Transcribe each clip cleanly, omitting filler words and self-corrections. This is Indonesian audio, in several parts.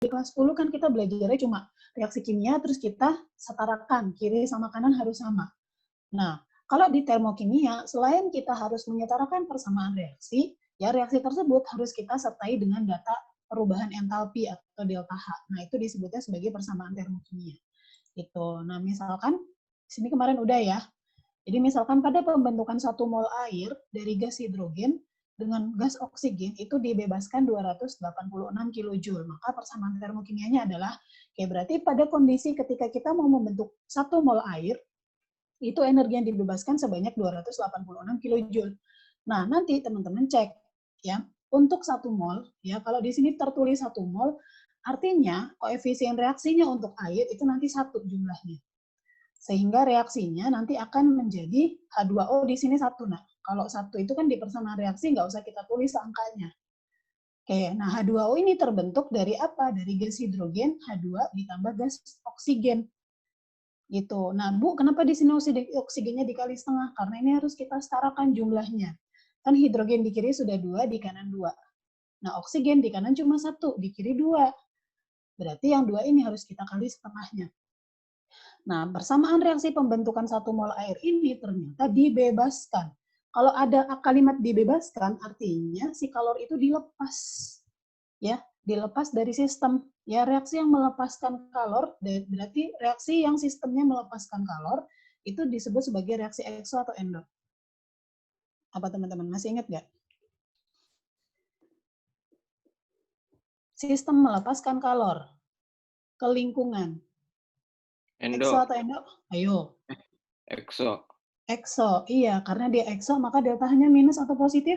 di kelas 10 kan kita belajarnya cuma reaksi kimia, terus kita setarakan, kiri sama kanan harus sama. Nah, kalau di termokimia, selain kita harus menyetarakan persamaan reaksi, ya reaksi tersebut harus kita sertai dengan data perubahan entalpi atau delta H. Nah, itu disebutnya sebagai persamaan termokimia. Gitu. Nah, misalkan, sini kemarin udah ya. Jadi misalkan pada pembentukan 1 mol air dari gas hidrogen dengan gas oksigen itu dibebaskan 286 kJ. Maka persamaan termokimianya adalah, kayak berarti pada kondisi ketika kita mau membentuk 1 mol air, itu energi yang dibebaskan sebanyak 286 kJ. Nah, nanti teman-teman cek ya, untuk 1 mol, ya kalau di sini tertulis 1 mol, artinya koefisien reaksinya untuk air itu nanti 1 jumlahnya. Sehingga reaksinya nanti akan menjadi H2O di sini 1. Nah, kalau 1 itu kan di persamaan reaksi nggak usah kita tulis angkanya. Oke, nah H2O ini terbentuk dari apa? Dari gas hidrogen H2 ditambah gas oksigen. Gitu. Nah, Bu, kenapa di sini oksigennya dikali setengah? Karena ini harus kita setarakan jumlahnya. Kan hidrogen di kiri sudah 2, di kanan 2. Nah, oksigen di kanan cuma 1, di kiri 2. Berarti yang 2 ini harus kita kali setengahnya. Nah, persamaan reaksi pembentukan 1 mol air ini ternyata dibebaskan. Kalau ada kalimat dibebaskan, artinya si kalor itu dilepas. Ya, dilepas dari sistem. Ya, reaksi yang melepaskan kalor, berarti reaksi yang sistemnya melepaskan kalor, itu disebut sebagai reaksi ekso atau endo. Apa teman-teman masih ingat nggak? Sistem melepaskan kalor ke lingkungan. Endo. Ekso atau endo? Ayo. Ekso. Ekso, iya. Karena dia ekso, maka deltanya minus atau positif?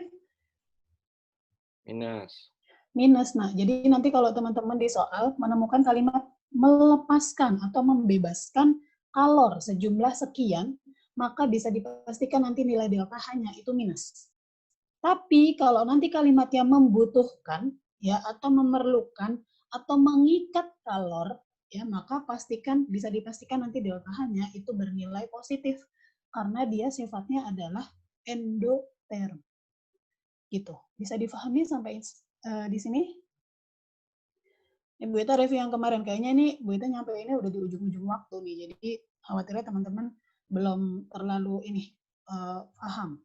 Minus. Minus. Nah, jadi nanti kalau teman-teman di soal menemukan kalimat melepaskan atau membebaskan kalor sejumlah sekian, maka bisa dipastikan nanti nilai delta H-nya itu minus. Tapi kalau nanti kalimatnya membutuhkan ya atau memerlukan atau mengikat kalor, ya maka pastikan bisa dipastikan nanti delta H-nya itu bernilai positif karena dia sifatnya adalah endoterm. Gitu. Bisa difahami sampai di sini? Bu Ita review yang kemarin, kayaknya nih Bu Ita nyampe ini udah di ujung-ujung waktu nih, jadi khawatirnya teman-teman belum terlalu ini paham.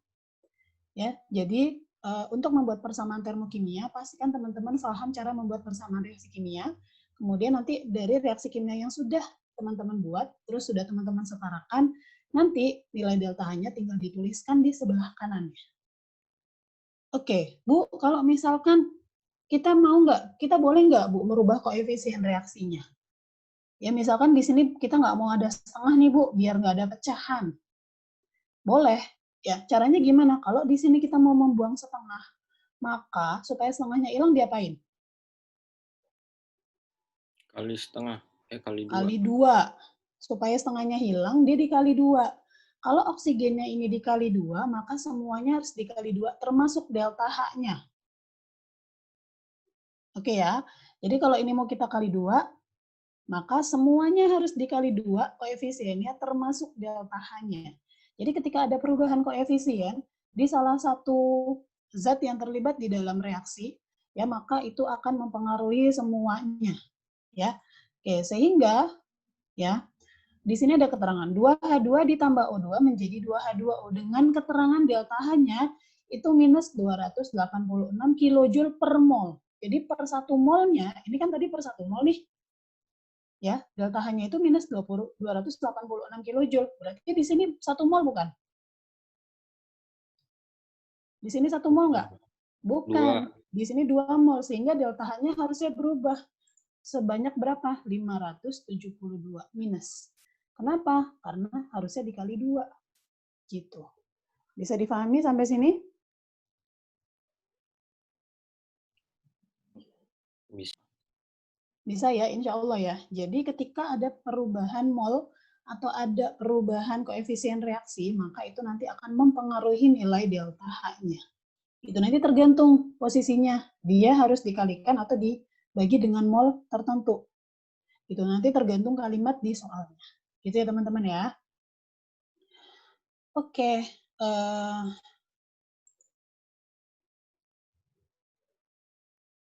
Ya, jadi untuk membuat persamaan termokimia, pastikan teman-teman paham cara membuat persamaan reaksi kimia. Kemudian nanti dari reaksi kimia yang sudah teman-teman buat, terus sudah teman-teman setarakan, nanti nilai delta H-nya tinggal dituliskan di sebelah kanannya. Oke, Bu, kalau misalkan kita mau nggak, kita boleh nggak Bu merubah koefisien reaksinya? Ya misalkan di sini kita nggak mau ada setengah nih Bu, biar nggak ada pecahan. Boleh. Ya, caranya gimana? Kalau di sini kita mau membuang setengah, maka supaya setengahnya hilang diapain? Kali setengah. Kali 2. Kali 2. Supaya setengahnya hilang, dia dikali 2. Kalau oksigennya ini dikali 2, maka semuanya harus dikali 2, termasuk delta H-nya. Oke ya. Jadi kalau ini mau kita kali 2, maka semuanya harus dikali 2 koefisiennya termasuk delta H-nya. Jadi ketika ada perubahan koefisien di salah satu zat yang terlibat di dalam reaksi, ya maka itu akan mempengaruhi semuanya, ya. Oke, sehingga ya di sini ada keterangan 2H2 ditambah O2 menjadi 2H2O dengan keterangan delta H-nya itu minus 286 kJ per mol. Jadi per 1 molnya, ini kan tadi per 1 mol nih, ya delta H-nya itu minus 286 kJ. Berarti di sini 1 mol bukan? Di sini 1 mol nggak? Bukan. 2. Di sini 2 mol, sehingga delta H-nya harusnya berubah. Sebanyak berapa? 572 minus. Kenapa? Karena harusnya dikali 2. Gitu. Bisa difahami sampai sini? Bisa. Bisa ya, insya Allah ya. Jadi ketika ada perubahan mol atau ada perubahan koefisien reaksi, maka itu nanti akan mempengaruhi nilai delta H-nya. Itu nanti tergantung posisinya. Dia harus dikalikan atau dibagi dengan mol tertentu. Itu nanti tergantung kalimat di soalnya. Gitu ya teman-teman ya. Oke.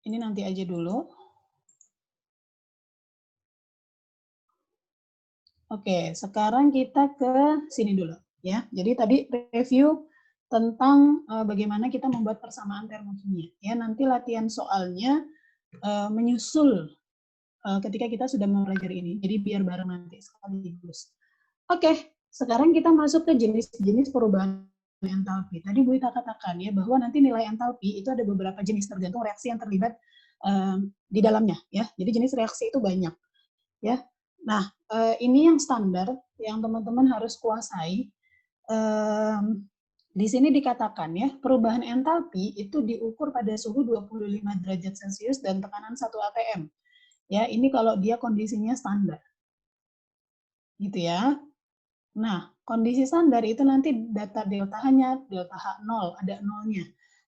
Ini nanti aja dulu. Oke, sekarang kita ke sini dulu ya. Jadi tadi review tentang bagaimana kita membuat persamaan termokimia. Ya, nanti latihan soalnya menyusul ketika kita sudah mempelajari ini. Jadi biar bareng nanti sekaligus. Oke, sekarang kita masuk ke jenis-jenis perubahan entalpi. Tadi Bu Ita katakan ya bahwa nanti nilai entalpi itu ada beberapa jenis tergantung reaksi yang terlibat di dalamnya ya. Jadi jenis reaksi itu banyak ya. Nah, ini yang standar yang teman-teman harus kuasai. Di sini dikatakan ya, perubahan entalpi itu diukur pada suhu 25 derajat Celcius dan tekanan 1 atm. Ya, ini kalau dia kondisinya standar. Gitu ya. Nah, kondisi standar itu nanti data delta H-nya, delta H0, ada nolnya.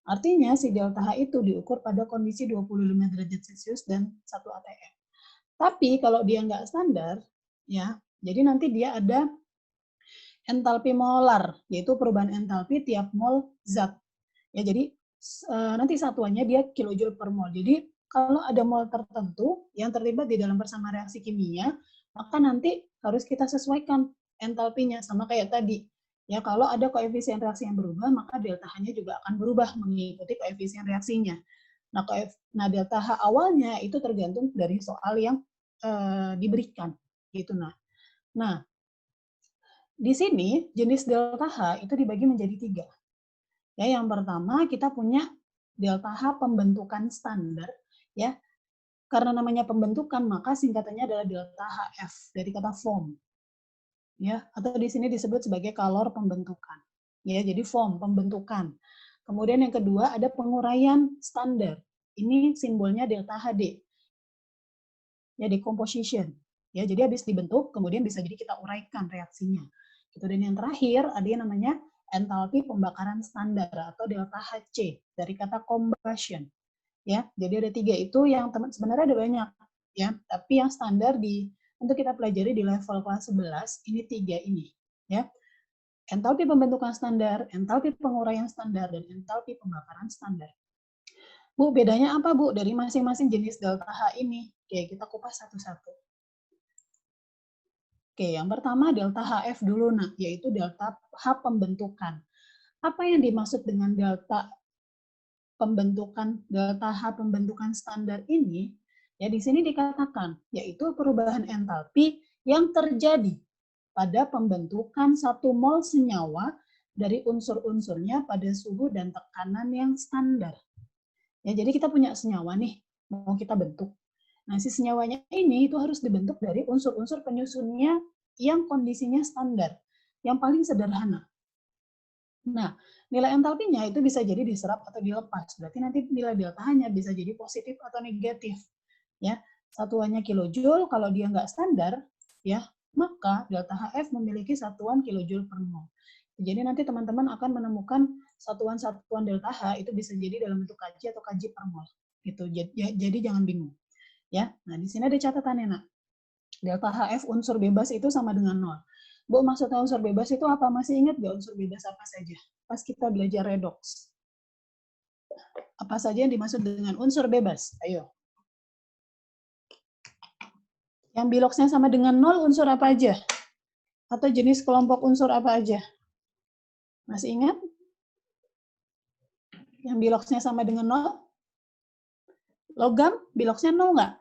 Artinya si delta H itu diukur pada kondisi 25 derajat Celcius dan 1 atm. Tapi kalau dia nggak standar, ya, jadi nanti dia ada entalpi molar, yaitu perubahan entalpi tiap mol zat. Ya, jadi nanti satuannya dia kilojoule per mol. Jadi kalau ada mol tertentu yang terlibat di dalam persamaan reaksi kimia, maka nanti harus kita sesuaikan entalpinya sama kayak tadi. Ya, kalau ada koefisien reaksi yang berubah, maka delta H-nya juga akan berubah mengikuti koefisien reaksinya. Nah, delta H awalnya itu tergantung dari soal yang diberikan, gitu. Nah, di sini jenis delta H itu dibagi menjadi 3. Ya, yang pertama kita punya delta H pembentukan standar, ya. Karena namanya pembentukan, maka singkatannya adalah delta HF dari kata form. Ya, atau di sini disebut sebagai kalor pembentukan. Ya, jadi form pembentukan. Kemudian yang kedua ada penguraian standar. Ini simbolnya delta HD. Ya, decomposition. Ya, jadi habis dibentuk kemudian bisa jadi kita uraikan reaksinya. Gitu. Dan yang terakhir ada yang namanya entalpi pembakaran standar atau delta HC dari kata combustion. Ya, jadi ada 3 itu yang sebenarnya ada banyak ya, tapi yang standar untuk kita pelajari di level kelas 11 ini 3 ini ya. Entalpi pembentukan standar, entalpi penguraian standar, dan entalpi pembakaran standar. Bu, bedanya apa Bu dari masing-masing jenis delta H ini? Oke, kita kupas satu-satu. Oke, yang pertama delta HF dulu, yaitu delta H pembentukan. Apa yang dimaksud dengan delta H pembentukan standar ini? Ya, di sini dikatakan, yaitu perubahan entalpi yang terjadi pada pembentukan 1 mol senyawa dari unsur-unsurnya pada suhu dan tekanan yang standar. Ya, jadi kita punya senyawa nih, mau kita bentuk. Nah, si senyawanya ini itu harus dibentuk dari unsur-unsur penyusunnya yang kondisinya standar, yang paling sederhana. Nah, nilai entalpinya itu bisa jadi diserap atau dilepas. Berarti nanti nilai delta H-nya bisa jadi positif atau negatif. Ya, satuannya kilojoule, kalau dia nggak standar, ya, maka delta HF memiliki satuan kilojoule per mol. Jadi nanti teman-teman akan menemukan satuan-satuan delta H itu bisa jadi dalam bentuk kJ atau kJ per mol. Gitu. Jadi jangan bingung. Ya, nah di sini ada catatannya, Nak. Delta HF unsur bebas itu sama dengan 0. Bu, maksudnya unsur bebas itu apa? Masih ingat nggak unsur bebas apa saja? Pas kita belajar redox. Apa saja yang dimaksud dengan unsur bebas? Ayo. Yang biloksnya sama dengan 0 unsur apa aja? Atau jenis kelompok unsur apa aja? Masih ingat? Yang biloksnya sama dengan 0? Logam biloksnya 0 nggak?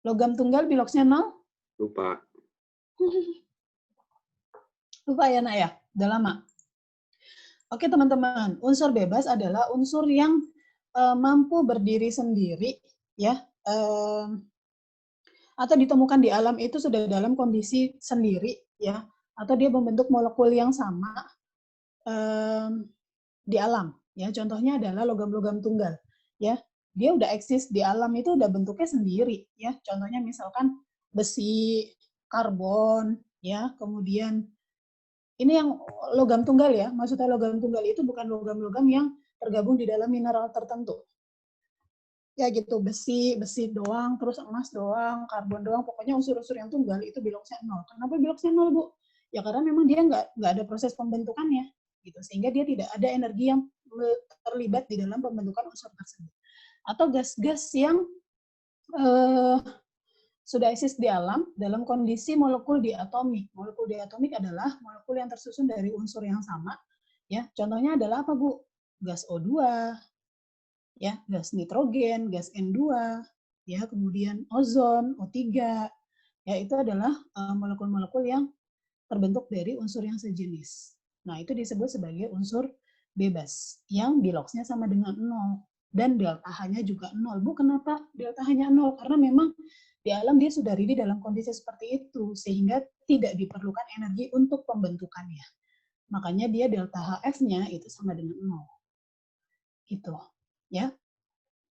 Logam tunggal biloksnya 0? Lupa. Lupa ya, Nak ya? Udah lama. Oke, teman-teman. Unsur bebas adalah unsur yang mampu berdiri sendiri, ya, atau ditemukan di alam itu sudah dalam kondisi sendiri, ya, atau dia membentuk molekul yang sama di alam, ya. Contohnya adalah logam-logam tunggal, ya. Dia udah eksis di alam itu udah bentuknya sendiri, ya. Contohnya misalkan besi, karbon, ya, kemudian ini yang logam tunggal ya. Maksudnya logam tunggal itu bukan logam-logam yang tergabung di dalam mineral tertentu. Ya gitu, besi doang, terus emas doang, karbon doang, pokoknya unsur-unsur yang tunggal itu biloksnya 0. Kenapa biloksnya 0, Bu? Ya karena memang dia nggak ada proses pembentukannya, gitu. Sehingga dia tidak ada energi yang terlibat di dalam pembentukan unsur tersebut. Atau gas-gas yang sudah eksis di alam dalam kondisi molekul diatomik. Molekul diatomik adalah molekul yang tersusun dari unsur yang sama. Ya, contohnya adalah apa, Bu? Gas O2, ya, gas nitrogen, gas N2, ya, kemudian ozon, O3. Ya, itu adalah molekul-molekul yang terbentuk dari unsur yang sejenis. Nah, itu disebut sebagai unsur bebas yang biloxnya sama dengan 0 dan delta H-nya juga 0. Bu, kenapa delta H-nya 0? Karena memang di alam dia sudah ready dalam kondisi seperti itu sehingga tidak diperlukan energi untuk pembentukannya. Makanya dia delta HF-nya itu sama dengan 0. Gitu. Ya.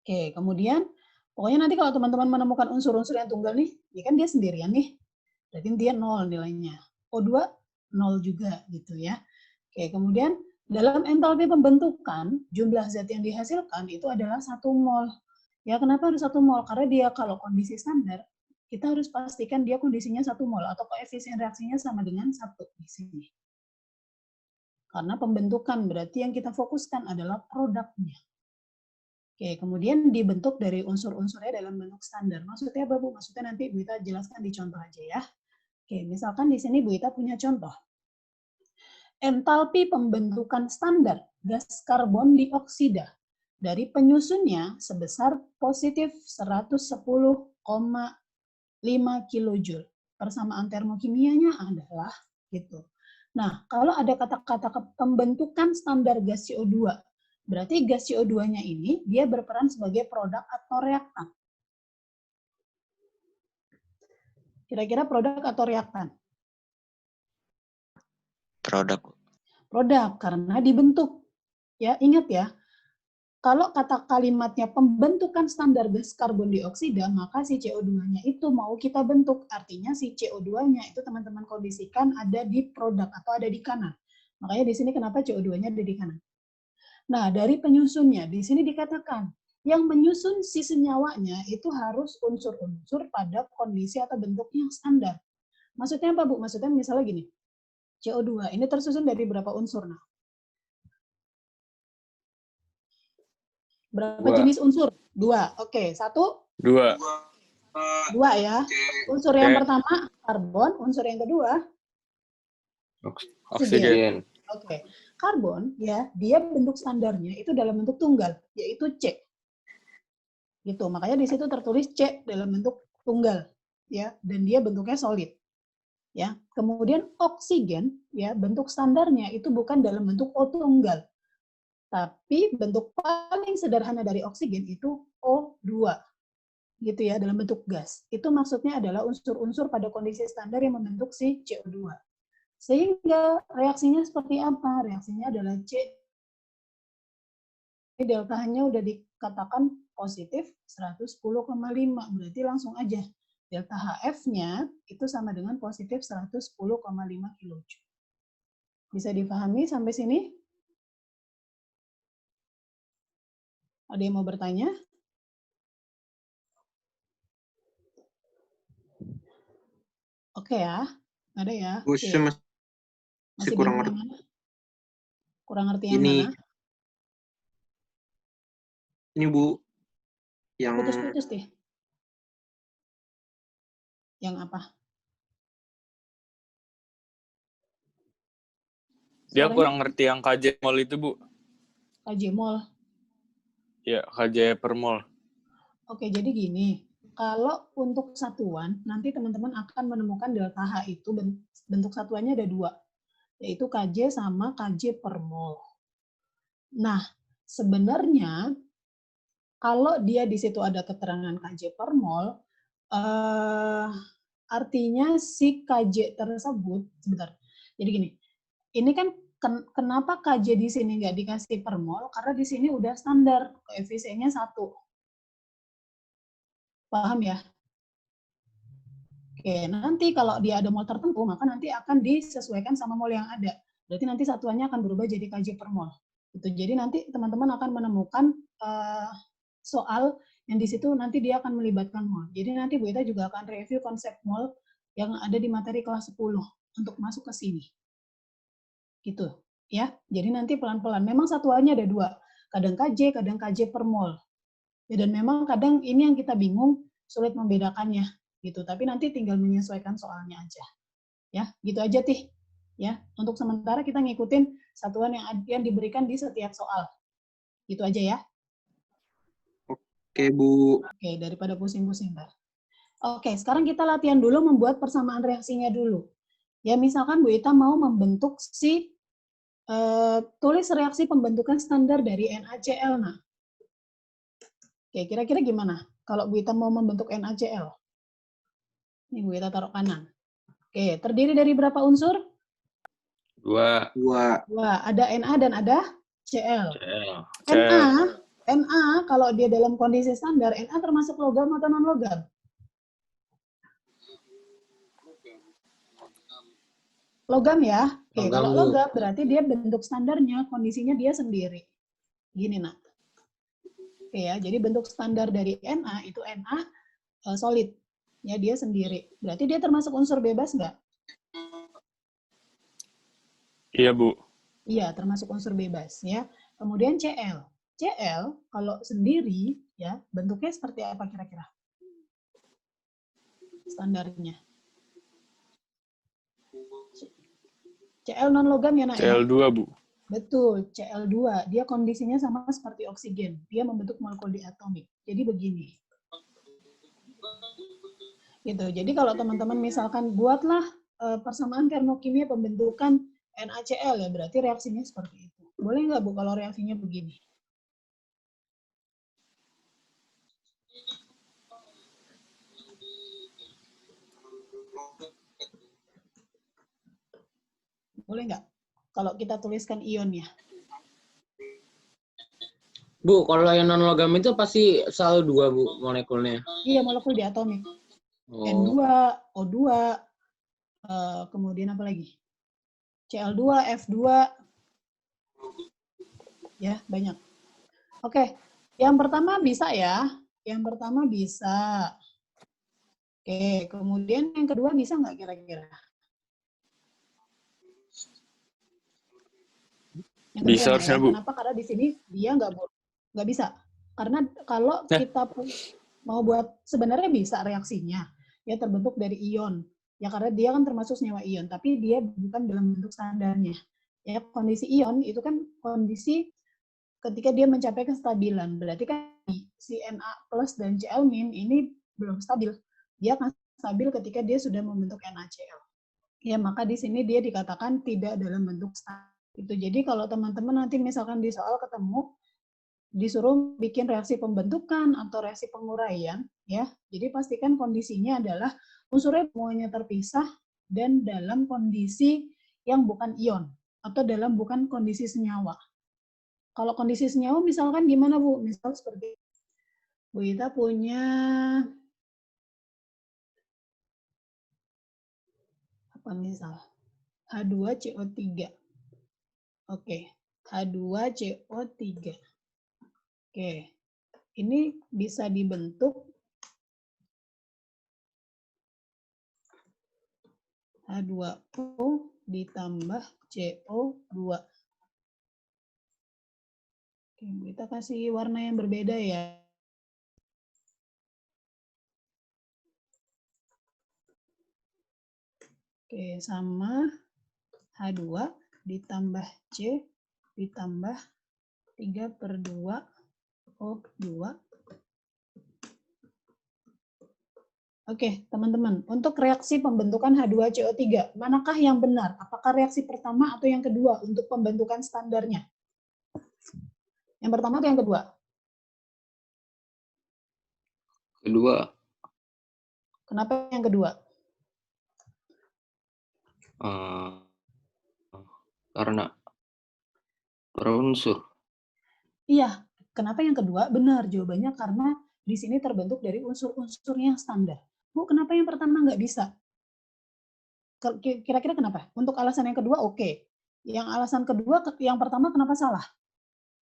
Oke, kemudian pokoknya nanti kalau teman-teman menemukan unsur-unsur yang tunggal nih, ya kan dia sendirian nih. Berarti dia 0 nilainya. O2 0 juga gitu ya. Oke, kemudian dalam entalpi pembentukan, jumlah zat yang dihasilkan itu adalah 1 mol. Ya, kenapa harus 1 mol? Karena dia kalau kondisi standar, kita harus pastikan dia kondisinya 1 mol atau koefisien reaksinya sama dengan 1 di sini. Karena pembentukan berarti yang kita fokuskan adalah produknya. Oke, kemudian dibentuk dari unsur-unsurnya dalam bentuk standar. Maksudnya apa, Bu? Maksudnya nanti Bu Ita jelaskan di contoh aja ya. Oke, misalkan di sini Bu Ita punya contoh. Entalpi pembentukan standar gas karbon dioksida dari penyusunnya sebesar positif 110,5 kilojoule. Persamaan termokimianya adalah gitu. Nah, kalau ada kata-kata pembentukan standar gas CO2, berarti gas CO2-nya ini dia berperan sebagai produk atau reaktan. Kira-kira produk atau reaktan? Produk. Produk, karena dibentuk. Ya, ingat ya, kalau kata kalimatnya pembentukan standar gas karbon dioksida, maka si CO2-nya itu mau kita bentuk. Artinya si CO2-nya itu teman-teman kondisikan ada di produk atau ada di kanan. Makanya di sini kenapa CO2-nya ada di kanan. Nah, dari penyusunnya, di sini dikatakan, yang menyusun si senyawanya itu harus unsur-unsur pada kondisi atau bentuk yang standar. Maksudnya apa, Bu? Maksudnya misalnya gini, CO2 ini tersusun dari berapa unsur? Nah, berapa jenis unsur? 2. Oke, 1, 2. 2 ya. Unsur yang pertama karbon, unsur yang kedua Oksigen. Oke. Karbon ya, dia bentuk standarnya itu dalam bentuk tunggal, yaitu C. Gitu. Makanya di situ tertulis C dalam bentuk tunggal ya, dan dia bentuknya solid. Ya. Kemudian oksigen ya, bentuk standarnya itu bukan dalam bentuk O tunggal. Tapi bentuk paling sederhana dari oksigen itu O2. Gitu ya, dalam bentuk gas. Itu maksudnya adalah unsur-unsur pada kondisi standar yang membentuk si CO2. Sehingga reaksinya seperti apa? Reaksinya adalah C. Delta-nya udah dikatakan positif 110,5. Berarti langsung aja. Delta HF-nya itu sama dengan positif 110,5 kilojoule. Bisa dipahami sampai sini? Ada yang mau bertanya? Oke ya, ada ya. Oke. Masih kurang ngerti. Kurang ngerti yang mana? Ini Bu, yang putus-putus deh. Yang apa? Dia kurang ngerti yang KJ mol itu, Bu. KJ mol? Ya, KJ per mol. Oke, jadi gini. Kalau untuk satuan, nanti teman-teman akan menemukan delta H itu bentuk satuannya ada 2, yaitu KJ sama KJ per mol. Nah, sebenarnya kalau dia di situ ada keterangan KJ per mol, artinya si KJ tersebut, sebentar. Jadi gini, ini kan kenapa KJ di sini nggak dikasih per mol? Karena di sini udah standar, koefisiennya 1. Paham ya? Oke, nanti kalau dia ada mol tertentu, maka nanti akan disesuaikan sama mol yang ada. Berarti nanti satuannya akan berubah jadi KJ per mol. Gitu. Jadi nanti teman-teman akan menemukan soal yang di situ nanti dia akan melibatkan mol. Jadi nanti Bu Ita juga akan review konsep mol yang ada di materi kelas 10 untuk masuk ke sini. Gitu. Ya. Jadi nanti pelan-pelan. Memang satuannya ada 2. Kadang KJ per mol. Ya, dan memang kadang ini yang kita bingung, sulit membedakannya. gitu. Tapi nanti tinggal menyesuaikan soalnya aja. Ya, gitu aja Tih. Ya, untuk sementara kita ngikutin satuan yang diberikan di setiap soal. Gitu aja ya. Oke, Bu. Oke, daripada pusing-pusing, Mbak. Oke, sekarang kita latihan dulu membuat persamaan reaksinya dulu. Ya, misalkan Bu Ita mau membentuk tulis reaksi pembentukan standar dari NaCl. Nah, oke, kira-kira gimana kalau Bu Ita mau membentuk NaCl? Ini Bu Ita taruh kanan. Oke, terdiri dari berapa unsur? 2 Wah, ada Na dan ada Cl. CL. Na kalau dia dalam kondisi standar, Na termasuk logam atau non-logam? Logam ya. Oke, Logam, kalau Bu. logam berarti dia bentuk standarnya, kondisinya dia sendiri. Gini, nak. Oke ya, jadi bentuk standar dari Na itu Na solid. Ya, dia sendiri. Berarti dia termasuk unsur bebas nggak? Iya, Bu. Iya, termasuk unsur bebas ya. Kemudian Cl. Cl kalau sendiri ya, bentuknya seperti apa kira-kira? Standarnya. Cl non logam ya, nak ya? CL2, Bu. Betul, Cl2. Dia kondisinya sama seperti oksigen. Dia membentuk molekul diatomik. Jadi begini. Gitu. Jadi kalau teman-teman misalkan buatlah persamaan termokimia pembentukan NaCl ya, berarti reaksinya seperti itu. Boleh nggak Bu kalau reaksinya begini? Boleh nggak? Kalau kita tuliskan ionnya. Bu, kalau yang non logam itu pasti selalu 2, Bu, molekulnya. Iya, molekul diatomik. Oh. N2, O2, kemudian apa lagi? Cl2, F2. Ya, banyak. Oke, yang pertama bisa ya. Yang pertama bisa. Oke, kemudian yang kedua bisa nggak kira-kira? Yang kedua, Bisa nah, harusnya, ya. Bu. Kenapa? Karena di sini dia nggak bisa. Karena kalau kita mau buat, sebenarnya bisa reaksinya. Ya terbentuk dari ion. Ya karena dia kan termasuk senyawa ion, tapi dia bukan dalam bentuk standarnya. Ya kondisi ion itu kan kondisi ketika dia mencapai kestabilan. Berarti kan si Na plus dan Cl min ini belum stabil. Dia akan stabil ketika dia sudah membentuk NaCl. Ya maka di sini dia dikatakan tidak dalam bentuk standar. Itu jadi kalau teman-teman nanti misalkan di soal ketemu disuruh bikin reaksi pembentukan atau reaksi penguraian, ya. Jadi pastikan kondisinya adalah unsurnya semuanya terpisah dan dalam kondisi yang bukan ion atau dalam bukan kondisi senyawa. Kalau kondisi senyawa misalkan gimana Bu? Misal seperti Bu Ita punya apa misal? H2CO3. Oke, H2CO3. Oke, ini bisa dibentuk H2O ditambah CO2. Oke, kita kasih warna yang berbeda ya. Oke, sama H2 ditambah C ditambah 3/2 O2. Oke, teman-teman, untuk reaksi pembentukan H2CO3, manakah yang benar? Apakah reaksi pertama atau yang kedua untuk pembentukan standarnya? Yang pertama atau yang kedua? Kedua. Kenapa yang kedua? Karena berunsur. Iya, kenapa yang kedua? Benar, jawabannya karena di sini terbentuk dari unsur-unsur yang standar. Bu, kenapa yang pertama nggak bisa? Kira-kira kenapa? Untuk alasan yang kedua, oke. Yang alasan kedua, yang pertama kenapa salah?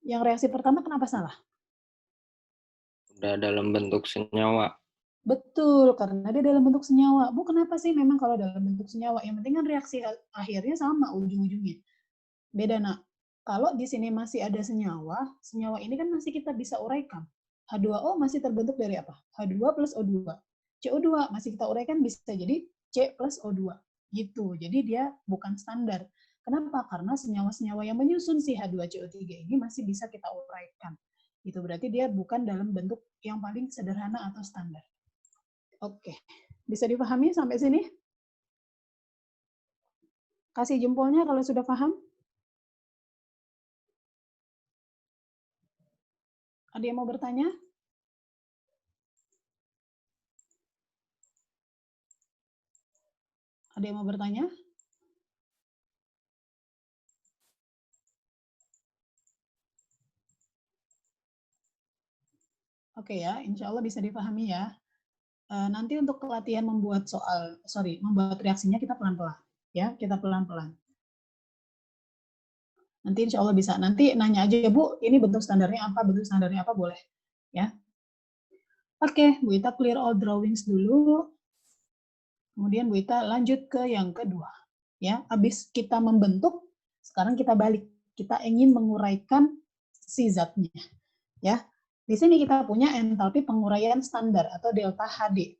Yang reaksi pertama kenapa salah? Udah dalam bentuk senyawa. Betul, karena dia dalam bentuk senyawa. Bu, kenapa sih memang kalau dalam bentuk senyawa? Yang penting kan reaksi akhirnya sama ujung-ujungnya. Beda, nak. Kalau di sini masih ada senyawa, senyawa ini kan masih kita bisa uraikan. H2O masih terbentuk dari apa? H2 plus O2. CO2 masih kita uraikan bisa jadi C plus O2 gitu. Jadi dia bukan standar. Kenapa? Karena senyawa-senyawa yang menyusun si H2CO3 ini masih bisa kita uraikan. Itu berarti dia bukan dalam bentuk yang paling sederhana atau standar. Oke, bisa dipahami sampai sini? Kasih jempolnya kalau sudah paham. Ada yang mau bertanya? Ada yang mau bertanya? Oke ya, insya Allah bisa dipahami ya. Nanti untuk pelatihan membuat membuat reaksinya kita pelan-pelan. Ya, kita pelan-pelan. Nanti insya Allah bisa. Nanti nanya aja ya Bu, ini bentuk standarnya apa, boleh. Ya. Oke, Bu Ita clear all drawings dulu. Kemudian Bu Ita lanjut ke yang kedua. Ya, habis kita membentuk, sekarang kita balik. Kita ingin menguraikan si zatnya. Ya. Di sini kita punya entalpi penguraian standar atau delta HD.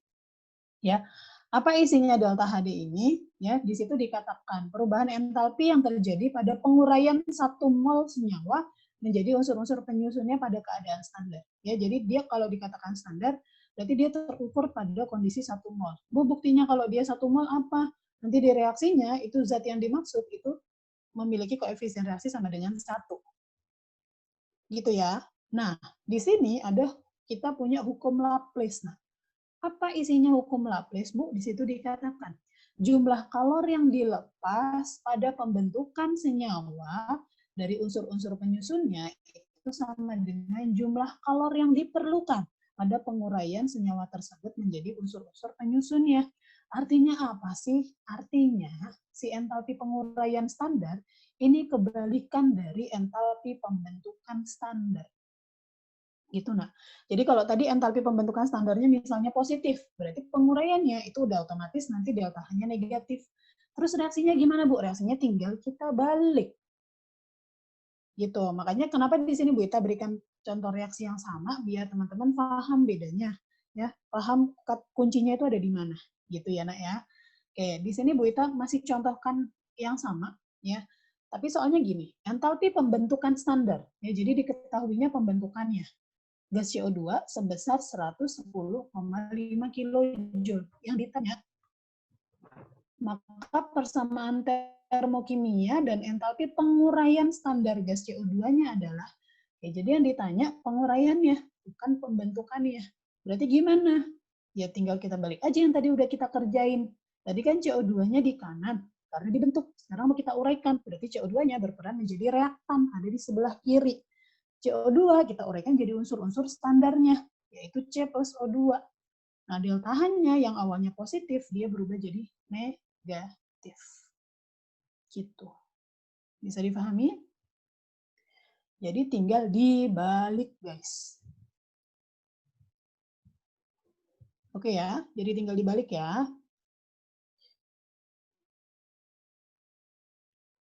Ya. Apa isinya delta HD ini? Ya, di situ dikatakan perubahan entalpi yang terjadi pada penguraian 1 mol senyawa menjadi unsur-unsur penyusunnya pada keadaan standar. Ya, jadi dia kalau dikatakan standar, berarti dia terukur pada kondisi 1 mol. Bu, buktinya kalau dia 1 mol apa? Nanti di reaksinya itu zat yang dimaksud itu memiliki koefisien reaksi sama dengan 1. Gitu ya. Nah, di sini kita punya hukum Laplace. Nah, apa isinya hukum Laplace, Bu? Di situ dikatakan jumlah kalor yang dilepas pada pembentukan senyawa dari unsur-unsur penyusunnya itu sama dengan jumlah kalor yang diperlukan pada penguraian senyawa tersebut menjadi unsur-unsur penyusunnya. Artinya apa sih? Artinya si entalpi penguraian standar ini kebalikan dari entalpi pembentukan standar. Gitu. Nah, jadi kalau tadi entalpi pembentukan standarnya misalnya positif, berarti penguraiannya itu udah otomatis nanti delta-nya negatif. Terus reaksinya gimana, Bu? Reaksinya tinggal kita balik. Gitu. Makanya kenapa di sini Bu Ita berikan contoh reaksi yang sama biar teman-teman paham bedanya, ya. Paham kuncinya itu ada di mana, gitu ya, Nak ya. Oke, di sini Bu Ita masih contohkan yang sama, ya. Tapi soalnya gini, entalpi pembentukan standar, ya. Jadi diketahuinya pembentukannya. Gas CO2 sebesar 110,5 kJ. Yang ditanya, maka persamaan termokimia dan entalpi penguraian standar gas CO2-nya adalah, ya jadi yang ditanya penguraiannya, bukan pembentukannya. Berarti gimana? Ya tinggal kita balik aja yang tadi udah kita kerjain. Tadi kan CO2-nya di kanan, karena dibentuk. Sekarang mau kita uraikan, berarti CO2-nya berperan menjadi reaktan, ada di sebelah kiri. CO2 kita uraikan jadi unsur-unsur standarnya, yaitu C plus O2. Nah, deltahannya yang awalnya positif, dia berubah jadi negatif. Gitu. Bisa dipahami? Jadi tinggal dibalik, guys. Oke ya, jadi tinggal dibalik ya.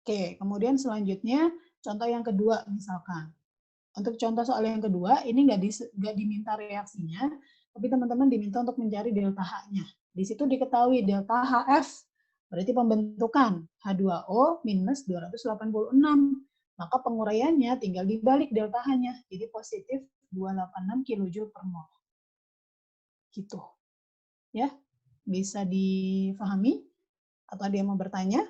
Oke, kemudian selanjutnya contoh yang kedua misalkan. Untuk contoh soal yang kedua, ini nggak diminta reaksinya, tapi teman-teman diminta untuk mencari delta H-nya. Di situ diketahui delta HF, berarti pembentukan H2O minus 286. Maka penguraiannya tinggal dibalik delta H-nya, jadi positif 286 kJ per mol. Gitu. Ya, bisa difahami? Atau ada yang mau bertanya?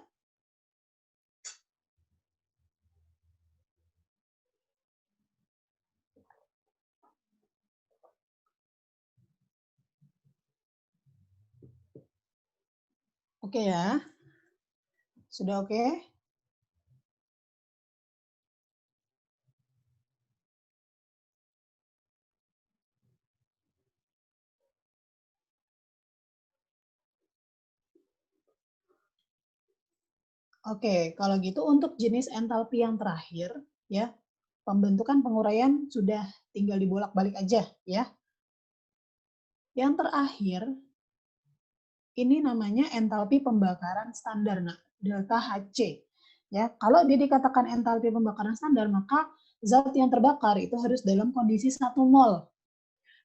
Oke ya. Sudah oke? Oke, kalau gitu untuk jenis entalpi yang terakhir, ya, pembentukan penguraian sudah tinggal dibolak-balik aja, ya. Yang terakhir, ini namanya entalpi pembakaran standar, nah, delta Hc. Ya, kalau dia dikatakan entalpi pembakaran standar, maka zat yang terbakar itu harus dalam kondisi 1 mol.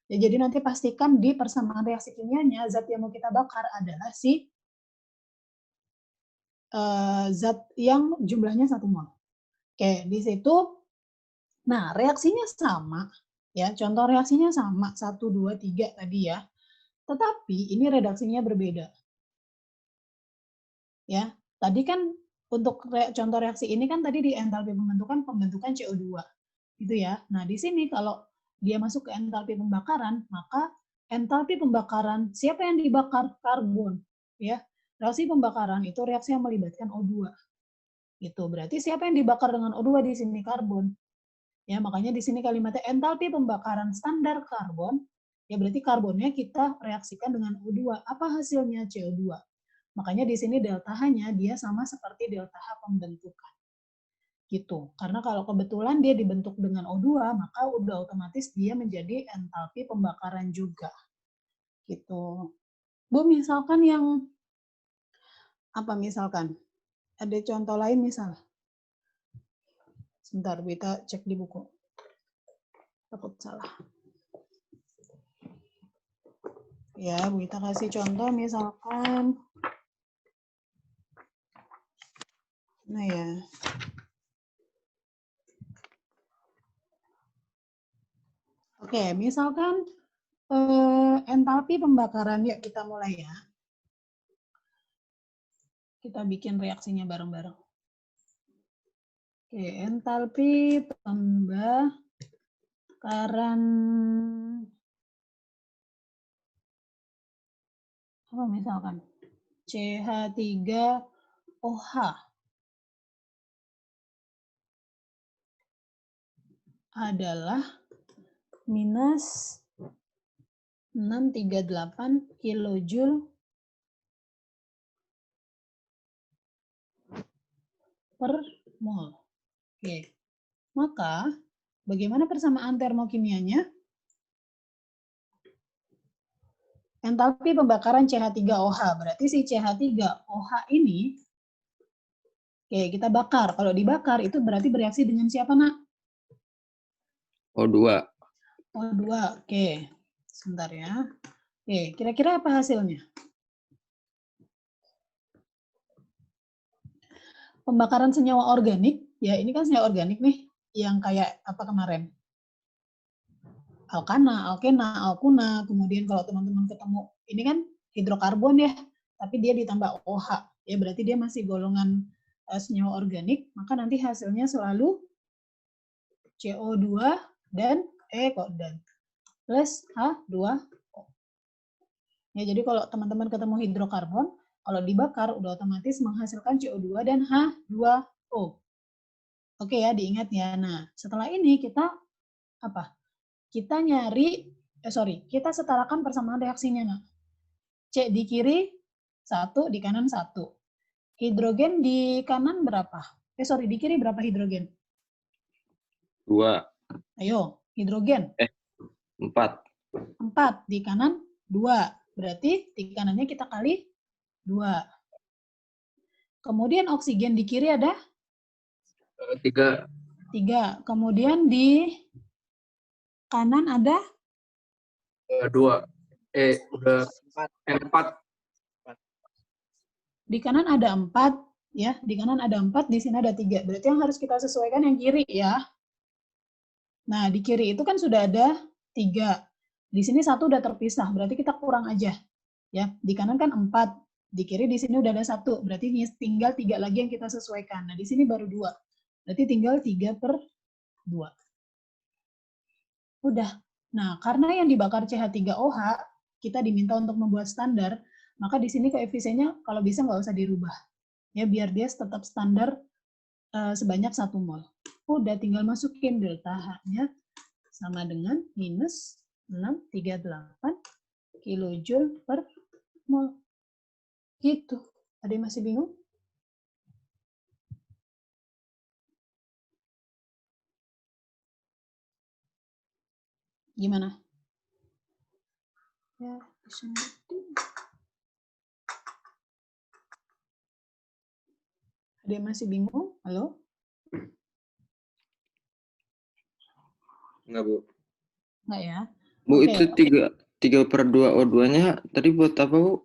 Ya, jadi nanti pastikan di persamaan reaksi kimianya zat yang mau kita bakar adalah si zat yang jumlahnya 1 mol. Oke, di situ, nah reaksinya sama, ya contoh reaksinya sama 1, 2, 3 tadi ya, tetapi ini redaksinya berbeda. Ya, tadi kan untuk contoh reaksi ini kan tadi di entalpi pembentukan CO2, gitu ya. Nah di sini kalau dia masuk ke entalpi pembakaran, maka entalpi pembakaran siapa yang dibakar? Karbon, ya. Reaksi pembakaran itu reaksi yang melibatkan O2. Gitu. Berarti siapa yang dibakar dengan O2 di sini? Karbon. Ya, makanya di sini kalimatnya entalpi pembakaran standar karbon, ya berarti karbonnya kita reaksikan dengan O2. Apa hasilnya? CO2. Makanya di sini delta H-nya dia sama seperti delta H pembentukan. Gitu. Karena kalau kebetulan dia dibentuk dengan O2, maka udah otomatis dia menjadi entalpi pembakaran juga. Gitu. Bu, misalkan yang apa misalkan? Ada contoh lain misal. Sebentar, kita cek di buku. Takut salah. Ya, Bu Ita kasih contoh misalkan. Nah ya. Oke, misalkan entalpi pembakaran, yuk kita mulai ya. Kita bikin reaksinya bareng-bareng. Oke, entalpi pembakaran apa misalkan? CH3OH adalah minus 638 kilojoule per mol. Oke. Maka bagaimana persamaan termokimianya? Entalpi pembakaran CH3OH. Berarti si CH3OH ini, oke, kita bakar. Kalau dibakar itu berarti bereaksi dengan siapa, Nak? O2. O2. Oke. Sebentar ya. Oke, kira-kira apa hasilnya? Pembakaran senyawa organik, ya ini kan senyawa organik nih, yang kayak apa kemarin? Alkana, alkena, alkuna, kemudian kalau teman-teman ketemu, ini kan hidrokarbon ya, tapi dia ditambah OH, ya berarti dia masih golongan senyawa organik, maka nanti hasilnya selalu CO2 dan plus H2O. Ya, jadi kalau teman-teman ketemu hidrokarbon, kalau dibakar udah otomatis menghasilkan CO2 dan H2O. Oke ya, diingat ya. Nah, setelah ini kita apa? Kita kita setarakan persamaan reaksinya. Nah. C di kiri 1, di kanan 1. Hidrogen di kanan berapa? Di kiri berapa hidrogen? 2. Ayo, hidrogen. 4. 4, di kanan 2. Berarti di kanannya kita kali 2. Kemudian oksigen di kiri ada? 3. 3. Kemudian di kanan ada? 2. Udah 4. Di kanan ada 4, ya. Di kanan ada 4, di sini ada 3. Berarti yang harus kita sesuaikan yang kiri, ya. Nah, di kiri itu kan sudah ada 3. Di sini 1 udah terpisah, berarti kita kurang aja. Ya, di kanan kan 4, di kiri di sini udah ada 1, berarti tinggal 3 lagi yang kita sesuaikan. Nah, di sini baru 2. Berarti tinggal 3/2. Udah. Nah, karena yang dibakar CH3OH, kita diminta untuk membuat standar, maka di sini koefisiennya kalau bisa nggak usah dirubah. Ya, biar dia tetap standar sebanyak 1 mol. Udah, tinggal masukin delta H-nya sama dengan minus 638 kilojoule per mol. Gitu. Ada yang masih bingung? Gimana? Ya, ada yang masih bingung? Halo? Enggak, Bu. Enggak ya? Bu, Oke. itu 3/2 O2-nya tadi buat apa, Bu?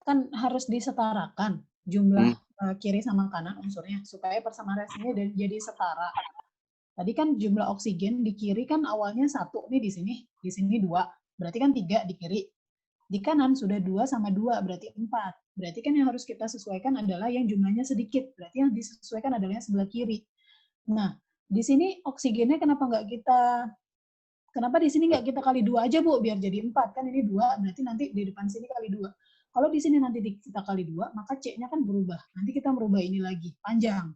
Kan harus disetarakan jumlah kiri sama kanan unsurnya supaya persamaan reaksinya jadi setara. Tadi kan jumlah oksigen di kiri kan awalnya 1 nih di sini 2, berarti kan 3 di kiri. Di kanan sudah 2 sama 2, berarti 4. Berarti kan yang harus kita sesuaikan adalah yang jumlahnya sedikit, berarti yang disesuaikan adalah yang sebelah kiri. Nah, di sini oksigennya kenapa di sini nggak kita kali 2 aja, Bu, biar jadi 4, kan ini 2, berarti nanti di depan sini kali 2. Kalau di sini nanti kita kali 2, maka C-nya kan berubah. Nanti kita merubah ini lagi, panjang.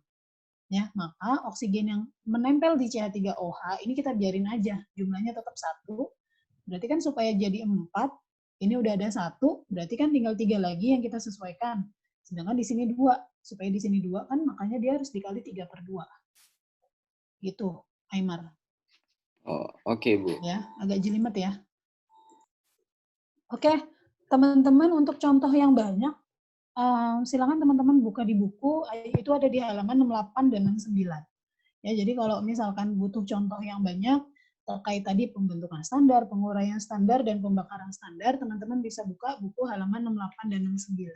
Ya, maka oksigen yang menempel di CH3OH ini kita biarin aja, jumlahnya tetap 1. Berarti kan supaya jadi 4, ini udah ada 1, berarti kan tinggal 3 lagi yang kita sesuaikan. Sedangkan di sini 2, supaya di sini 2 kan makanya dia harus dikali 3/2. Gitu, Aymar. Oh, oke, Bu. Ya, agak jelimet ya. Oke, teman-teman untuk contoh yang banyak, silakan teman-teman buka di buku, itu ada di halaman 68 dan 69. Ya, jadi kalau misalkan butuh contoh yang banyak terkait tadi pembentukan standar, penguraian standar, dan pembakaran standar, teman-teman bisa buka buku halaman 68 dan 69.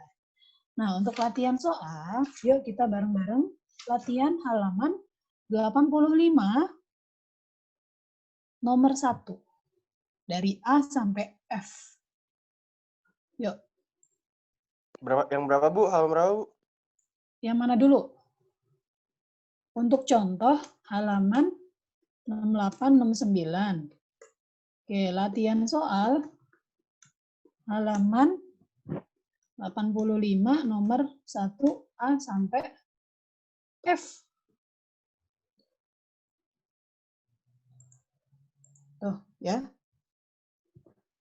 Nah, untuk latihan soal, yuk kita bareng-bareng latihan halaman 85 nomor 1 dari A sampai F. Yuk. Yang berapa, Bu? Halaman berapa, Bu? Yang mana dulu? Untuk contoh halaman 68 69. Oke, latihan soal halaman 85 nomor 1A sampai F. Tuh, ya.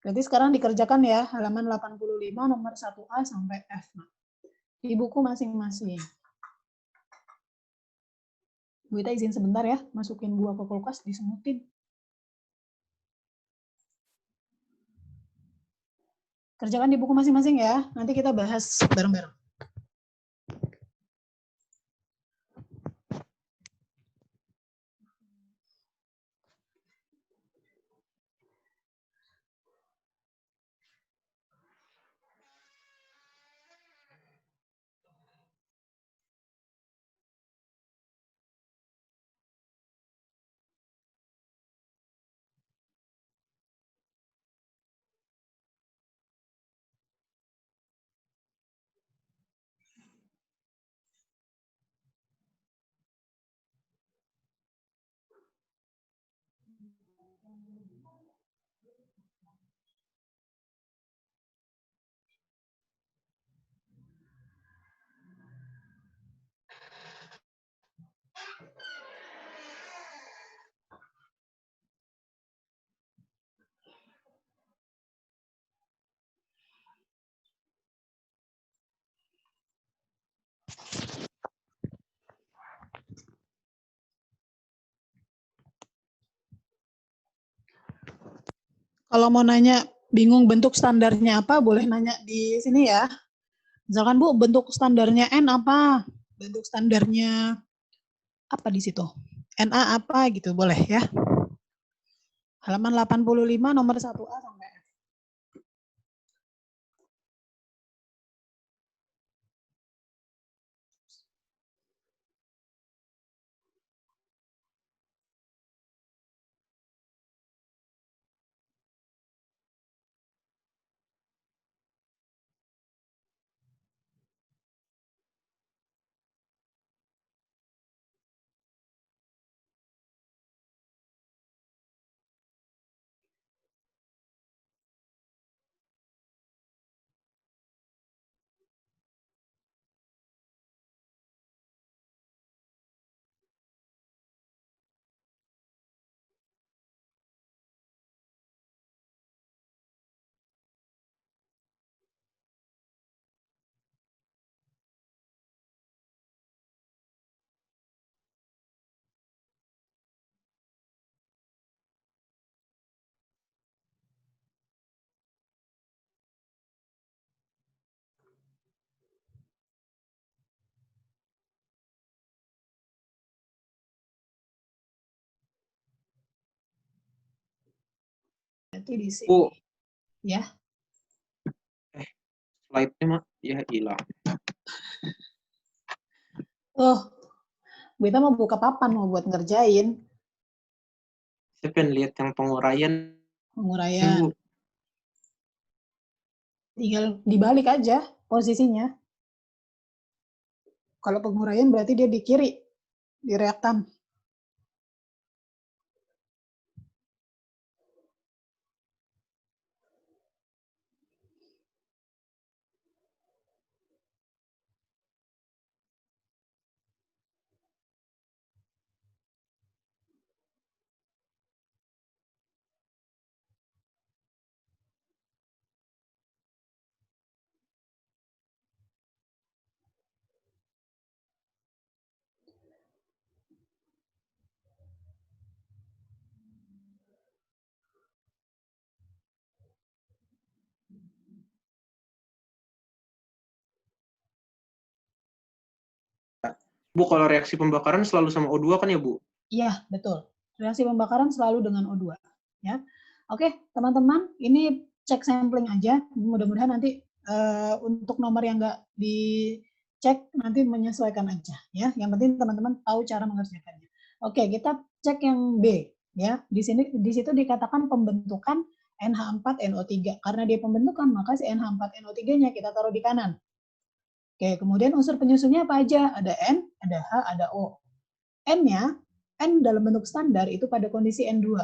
Berarti sekarang dikerjakan ya, halaman 85 nomor 1A sampai F. Nah, di buku masing-masing. Bu Ita izin sebentar ya, masukin buah ke kulkas, disemutin. Kerjakan di buku masing-masing ya, nanti kita bahas bareng-bareng. Kalau mau nanya bingung bentuk standarnya apa, boleh nanya di sini ya. Misalkan Bu, bentuk standarnya N apa? Bentuk standarnya apa di situ? NA apa gitu, boleh ya. Halaman 85 nomor 1A sampai F. berarti di sini. Bu, Ya, slide-nya mah ya hilang. oh, kita mau buka papan mau buat ngerjain Saya pengen lihat yang penguraian, penguraian. Bu. Tinggal dibalik aja posisinya. Kalau penguraian berarti dia di kiri, di reaktan. Bu, kalau reaksi pembakaran selalu sama O2 kan ya, Bu? Iya, betul. Reaksi pembakaran selalu dengan O2. Ya. Oke, teman-teman, ini cek sampling aja. Mudah-mudahan nanti untuk nomor yang nggak dicek, nanti menyesuaikan aja. Ya. Yang penting teman-teman tahu cara mengerjakannya. Oke, kita cek yang B. Ya. Di situ dikatakan pembentukan NH4NO3. Karena dia pembentukan, maka si NH4NO3-nya kita taruh di kanan. Oke, kemudian unsur penyusunnya apa aja? Ada N, ada H, ada O. N-nya, N dalam bentuk standar itu pada kondisi N2.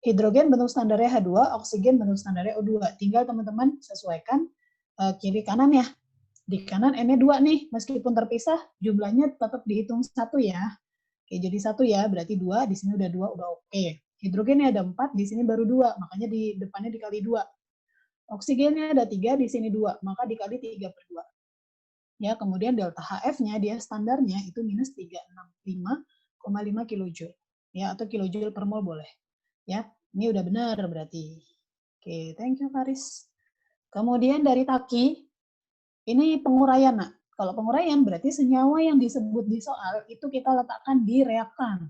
Hidrogen bentuk standarnya H2, oksigen bentuk standarnya O2. Tinggal teman-teman sesuaikan kiri kanan ya. Di kanan N-nya 2 nih, meskipun terpisah, jumlahnya tetap dihitung 1 ya. Oke, jadi 1 ya, berarti 2, di sini udah 2, udah oke. Hidrogennya ada 4, di sini baru 2, makanya di depannya dikali 2. Oksigennya ada 3, di sini 2, maka dikali 3/2. Ya, kemudian delta HF-nya dia standarnya itu minus 365,5 kilojoule. Ya, atau kilojoule per mol boleh. Ya, ini udah benar berarti. Oke, thank you Faris. Kemudian dari Taki, ini penguraian, Nak. Kalau penguraian berarti senyawa yang disebut di soal itu kita letakkan di reaktan.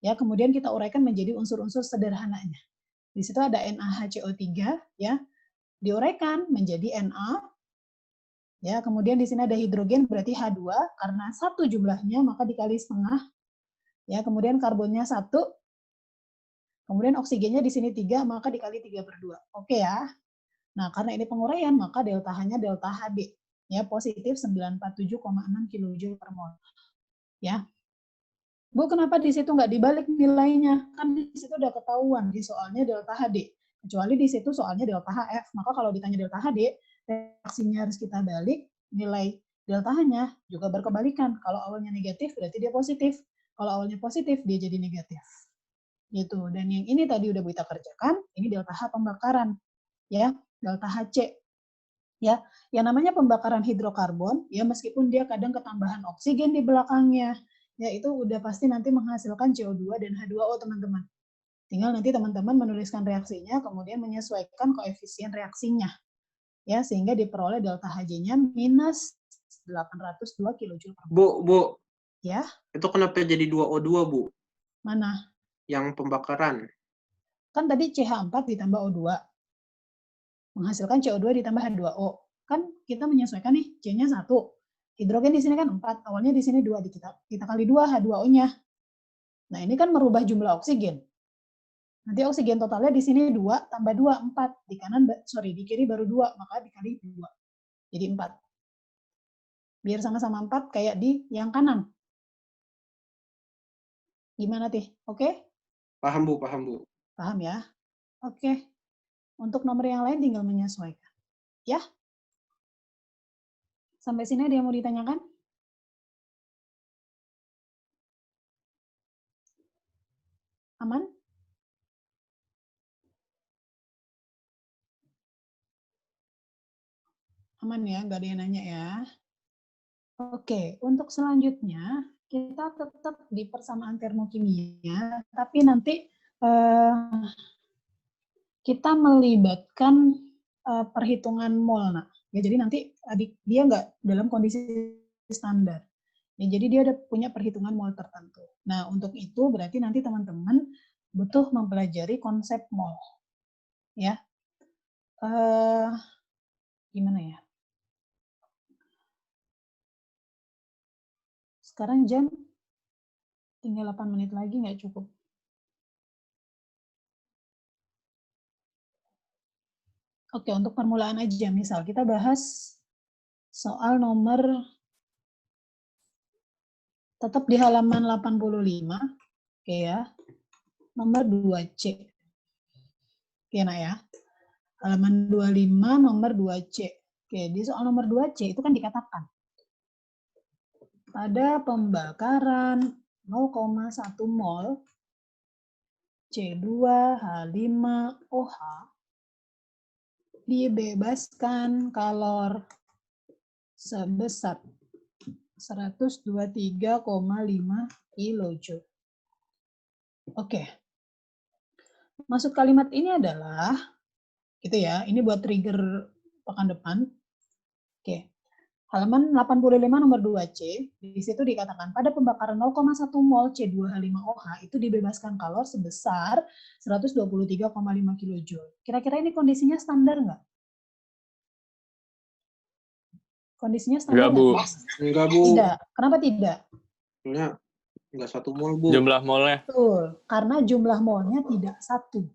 Ya, kemudian kita uraikan menjadi unsur-unsur sederhananya. Di situ ada NaHCO3 ya. Diuraikan menjadi Na. Ya, kemudian di sini ada hidrogen berarti H2 karena 1 jumlahnya maka dikali setengah. Ya, kemudian karbonnya 1. Kemudian oksigennya di sini 3 maka dikali 3/2. Oke ya. Nah, karena ini penguraian maka delta H-nya delta HD. Ya, positif 947,6 kJ per mol. Ya. Bu, kenapa di situ nggak dibalik nilainya? Kan di situ udah ketahuan di soalnya delta HD. Kecuali di situ soalnya delta HF. Maka kalau ditanya delta HD, reaksinya harus kita balik, nilai delta H-nya juga berkebalikan. Kalau awalnya negatif, berarti dia positif. Kalau awalnya positif, dia jadi negatif. Gitu. Dan yang ini tadi udah kita kerjakan, ini delta H pembakaran. Ya, delta HC. Ya, yang namanya pembakaran hidrokarbon, ya meskipun dia kadang ketambahan oksigen di belakangnya, ya itu udah pasti nanti menghasilkan CO2 dan H2O, teman-teman. Tinggal nanti teman-teman menuliskan reaksinya, kemudian menyesuaikan koefisien reaksinya. Ya, sehingga diperoleh delta Hg-nya minus 802 kJ per mol. Bu. Ya. Itu kenapa jadi 2O2, Bu? Mana? Yang pembakaran. Kan tadi CH4 ditambah O2. Menghasilkan CO2 ditambah H2O. Kan kita menyesuaikan nih, C-nya 1. Hidrogen di sini kan 4, awalnya di sini 2, kita kali 2 H2O-nya. Nah, ini kan merubah jumlah oksigen. Nanti oksigen totalnya di sini 2 tambah 2, 4. Di kanan, di kiri baru 2, maka dikali 2. Jadi 4. Biar sama-sama 4 kayak di yang kanan. Gimana, Tih? Oke? Paham, Bu. Paham ya? Oke. Untuk nomor yang lain tinggal menyesuaikan. Ya? Sampai sini ada yang mau ditanyakan? Aman? Aman ya, nggak ada yang nanya ya. Oke, untuk selanjutnya kita tetap di persamaan termokimia, tapi nanti kita melibatkan perhitungan mol. Nah, ya jadi nanti dia nggak dalam kondisi standar. Ya, jadi dia ada punya perhitungan mol tertentu. Nah, untuk itu berarti nanti teman-teman butuh mempelajari konsep mol. Ya. Gimana ya? Sekarang jam tinggal 8 menit lagi, nggak cukup. Oke, untuk permulaan aja, misal kita bahas soal nomor, tetap di halaman 85, oke ya, nomor 2C. Oke, nah ya, halaman 25, nomor 2C. Oke, di soal nomor 2C itu kan dikatakan, pada pembakaran 0,1 mol C2H5OH dibebaskan kalor sebesar 123,5 kilojoule. Oke. Maksud kalimat ini adalah, gitu ya, ini buat trigger pekan depan. Oke. Halaman 85 nomor 2C, di situ dikatakan pada pembakaran 0,1 mol C2H5OH itu dibebaskan kalor sebesar 123,5 kilojoule. Kira-kira ini kondisinya standar nggak? Kondisinya standar Enggak, Bu. nggak? Enggak, Bu. Tidak. Kenapa tidak? Soalnya enggak 1 mol, Bu. Jumlah molnya. Betul, karena jumlah molnya tidak 1.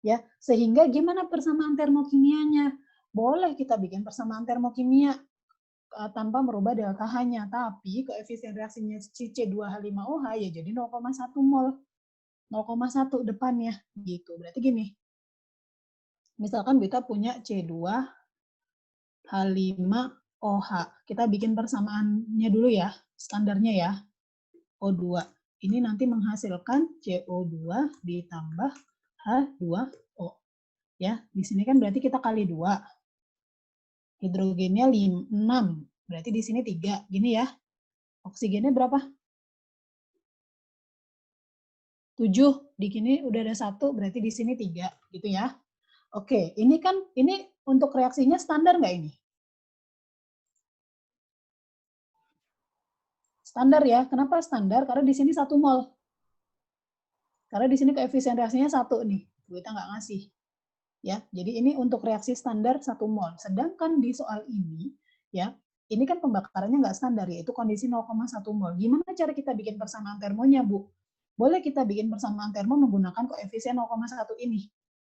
Ya, sehingga gimana persamaan termokimianya? Boleh kita bikin persamaan termokimia tanpa merubah delta H-nya, tapi koefisien reaksinya C2H5OH ya jadi 0,1 mol. 0,1 depannya gitu. Berarti gini. Misalkan kita punya C2H5OH. Kita bikin persamaannya dulu ya, standarnya ya. O2. Ini nanti menghasilkan CO2 ditambah H2O. Ya, di sini kan berarti kita kali 2. Hidrogennya 6, berarti di sini 3. Gini ya. Oksigennya berapa? 7. Di sini udah ada 1, berarti di sini 3, gitu ya. Oke, ini kan ini untuk reaksinya standar nggak ini? Standar ya. Kenapa standar? Karena di sini 1 mol. Karena di sini koefisien reaksinya 1 nih. Kita nggak ngasih. Ya, jadi ini untuk reaksi standar 1 mol. Sedangkan di soal ini, ya, ini kan pembakarannya nggak standar, yaitu kondisi 0,1 mol. Gimana cara kita bikin persamaan termonya, Bu? Boleh kita bikin persamaan termo menggunakan koefisien 0,1 ini.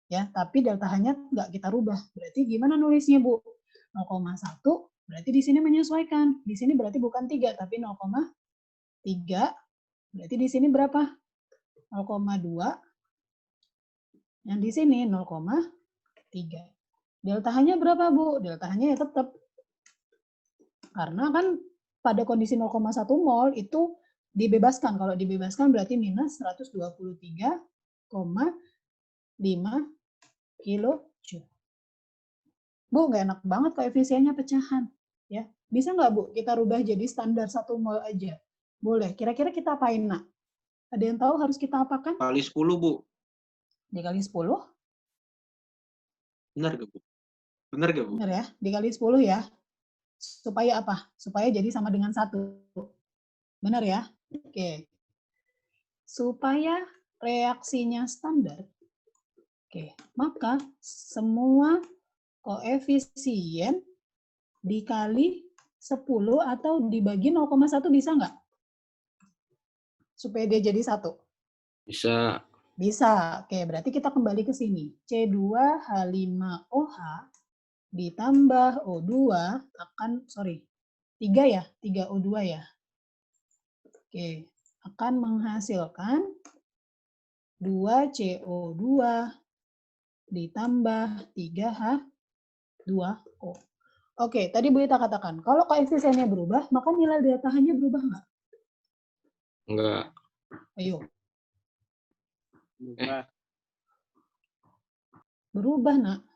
Ya, tapi delta H-nya nggak kita rubah. Berarti gimana nulisnya, Bu? 0,1, berarti di sini menyesuaikan. Di sini berarti bukan 3, tapi 0,3. Berarti di sini berapa? 0,2. Yang di sini 0,3. Delta H-nya berapa, Bu? Delta H-nya ya tetap. Karena kan pada kondisi 0,1 mol itu dibebaskan. Kalau dibebaskan berarti minus 123,5 kilojoule. Bu, nggak enak banget koefisiennya pecahan. Ya, bisa nggak, Bu, kita rubah jadi standar 1 mol aja? Boleh. Kira-kira kita apain, Nak? Ada yang tahu harus kita apakan? Kali 10, Bu. Dikali 10? Benar gak, Bu? Benar gak, Bu? Benar ya, dikali 10 ya. Supaya apa? Supaya jadi sama dengan 1. Benar ya? Oke. Supaya reaksinya standar, oke, maka semua koefisien dikali 10 atau dibagi 0,1 bisa nggak? Supaya dia jadi 1. Bisa. Bisa. Oke, berarti kita kembali ke sini. C2H5OH ditambah O2 akan, 3 ya? 3O2 ya? Oke, akan menghasilkan 2CO2 ditambah 3H2O. Oke, tadi Bu Ita katakan, kalau koefisiennya berubah, maka nilai delta H-nya berubah nggak? Enggak. Ayo. Berubah. Berubah, Nak.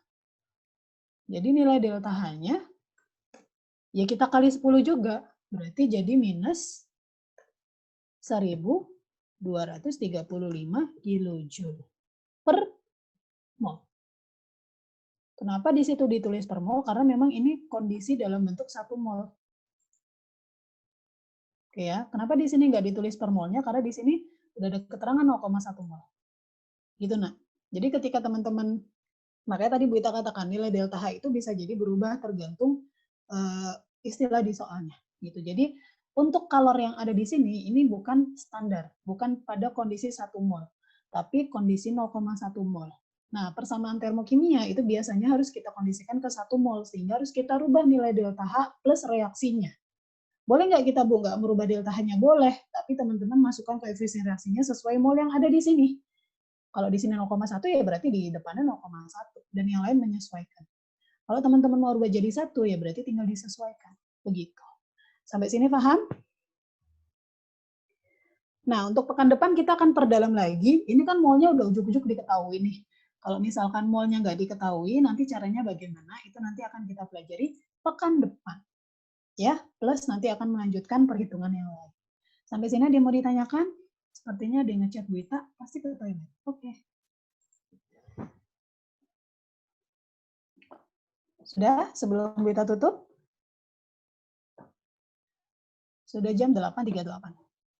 Jadi nilai delta H-nya, ya kita kali 10 juga. Berarti jadi minus 1.235 kilojoule per mol. Kenapa di situ ditulis per mol? Karena memang ini kondisi dalam bentuk 1 mol. Oke ya, kenapa di sini nggak ditulis per molnya? Karena di sini udah ada keterangan 0,1 mol. Gitu, Nak. Jadi ketika teman-teman Makanya tadi Bu Ita katakan nilai delta H itu bisa jadi berubah tergantung istilah di soalnya. Gitu. Jadi untuk kalor yang ada di sini ini bukan standar, bukan pada kondisi 1 mol, tapi kondisi 0,1 mol. Nah, persamaan termokimia itu biasanya harus kita kondisikan ke 1 mol, sehingga harus kita rubah nilai delta H plus reaksinya. Boleh nggak kita, Bu, nggak merubah delta H-nya? Boleh, tapi teman-teman masukkan koefisien reaksinya sesuai mol yang ada di sini. Kalau di sini 0,1 ya berarti di depannya 0,1, dan yang lain menyesuaikan. Kalau teman-teman mau rubah jadi 1, ya berarti tinggal disesuaikan. Begitu. Sampai sini paham? Nah, untuk pekan depan kita akan perdalam lagi. Ini kan molnya udah ujuk-ujuk diketahui nih. Kalau misalkan molnya nggak diketahui, nanti caranya bagaimana, itu nanti akan kita pelajari pekan depan. Ya, plus nanti akan melanjutkan perhitungan yang lain. Sampai sini ada yang mau ditanyakan? Sepertinya ada yang ngechat Bu Ita, pasti ke toilet. Oke. Sudah, sebelum Bu Ita tutup? Sudah jam 8.38.